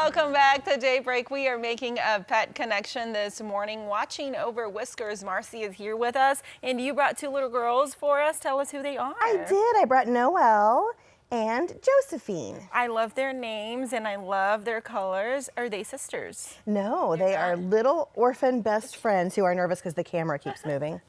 Welcome back to Daybreak. We are making a pet connection this morning, watching Over Whiskers. Marcy is here with us, and you brought two little girls for us. Tell us who they are. I did. I brought Noel and Josephine. I love their names, and I love their colors. Are they sisters? No, they are little orphan best friends who are nervous because the camera keeps moving.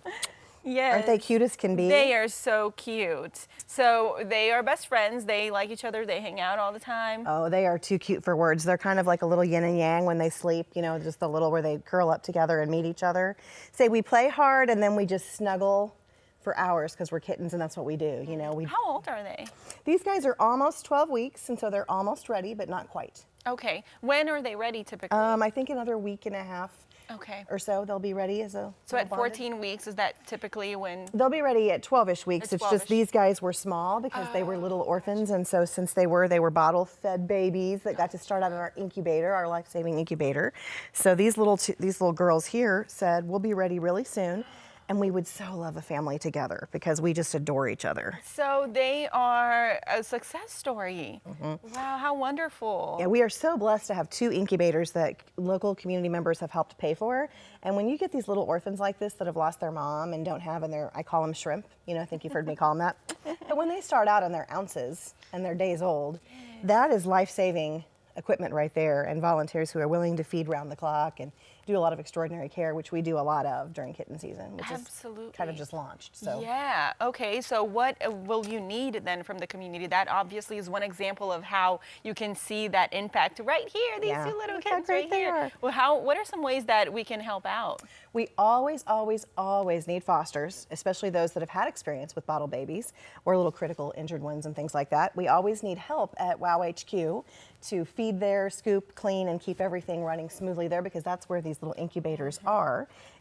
Yes. Aren't they cute as can be? They are so cute. So they are best friends. They like each other. They hang out all the time. Oh, they are too cute for words. They're kind of like a little yin and yang when they sleep, you know, just the little where they curl up together and meet each other. Say we play hard and then we just snuggle for hours because we're kittens and that's what we do, you know. How old are they? These guys are almost 12 weeks and so they're almost ready, but not quite. Okay. When are they ready typically? I think another week and a half. Okay. Or so they'll be ready as a So at 14 weeks, is that typically when? They'll be ready at 12-ish weeks. At It's just 12-ish. these guys were small because they were little orphans, and so since they were bottle-fed babies that got to start out in our incubator, our life-saving incubator. So these little girls here said, we'll be ready really soon. And we would so love a family together because we just adore each other. So they are a success story. Wow, how wonderful. Yeah, we are so blessed to have two incubators that local community members have helped pay for. And when you get these little orphans like this that have lost their mom and don't have, and I call them shrimp, you know, I think you've heard me call them that. But when they start out and they're ounces and they're days old, that is life-saving equipment right there, and volunteers who are willing to feed round the clock and do a lot of extraordinary care, which we do a lot of during kitten season, which is kind of just launched. So yeah, okay, so what will you need then from the community? That obviously is one example of how you can see that impact right here, these two little kids right here. Well, what are some ways that we can help out? We always, always, always need fosters, especially those that have had experience with bottle babies or little critical injured ones and things like that. We always need help at WOW HQ to feed there, scoop, clean, and keep everything running smoothly there, because that's where these little incubators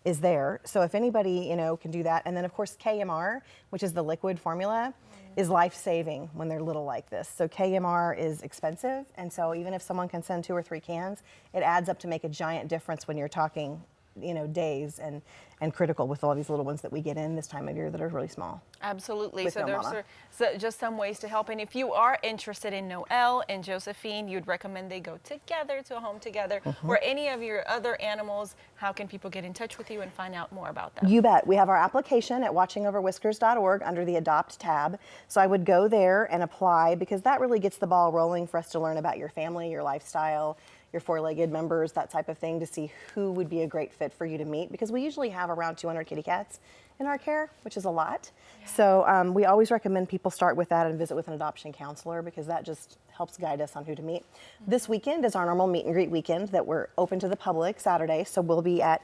is there. So if anybody, you know, can do that. And then of course KMR, which is the liquid formula, is life-saving when they're little like this. So KMR is expensive, and so even if someone can send 2 or 3 cans, it adds up to make a giant difference when you're talking, you know, days and critical with all these little ones that we get in this time of year that are really small. Absolutely. So there's just some ways to help. And if you are interested in Noel and Josephine, you'd recommend they go together to a home together. Or any of your other animals, how can people get in touch with you and find out more about them? You bet. We have our application at watchingoverwhiskers.org under the Adopt tab. So I would go there and apply, because that really gets the ball rolling for us to learn about your family, your lifestyle, your 4-legged members, that type of thing, to see who would be a great fit for you to meet, because we usually have around 200 kitty cats in our care, which is a lot. Yeah. So we always recommend people start with that and visit with an adoption counselor, because that just helps guide us on who to meet. This weekend is our normal meet and greet weekend that we're open to the public Saturday, so we'll be at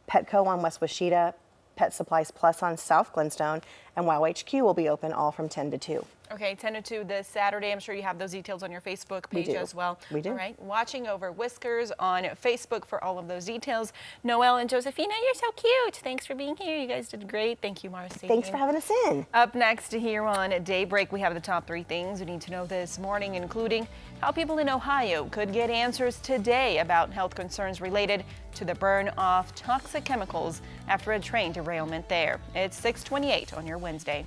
Petco on West Washita, Pet Supplies Plus on South Glenstone, and WOW HQ will be open all from 10 to 2. Okay, 10 to 2 this Saturday. I'm sure you have those details on your Facebook page as well. We do. All right, Watching Over Whiskers on Facebook for all of those details. Noel and Josephina, you're so cute. Thanks for being here. You guys did great. Thank you, Marcy. Thanks for having us in. Up next here on Daybreak, we have the top 3 things you need to know this morning, including how people in Ohio could get answers today about health concerns related to the burn of toxic chemicals after a train derailment there. It's 6:28 on your Wednesday.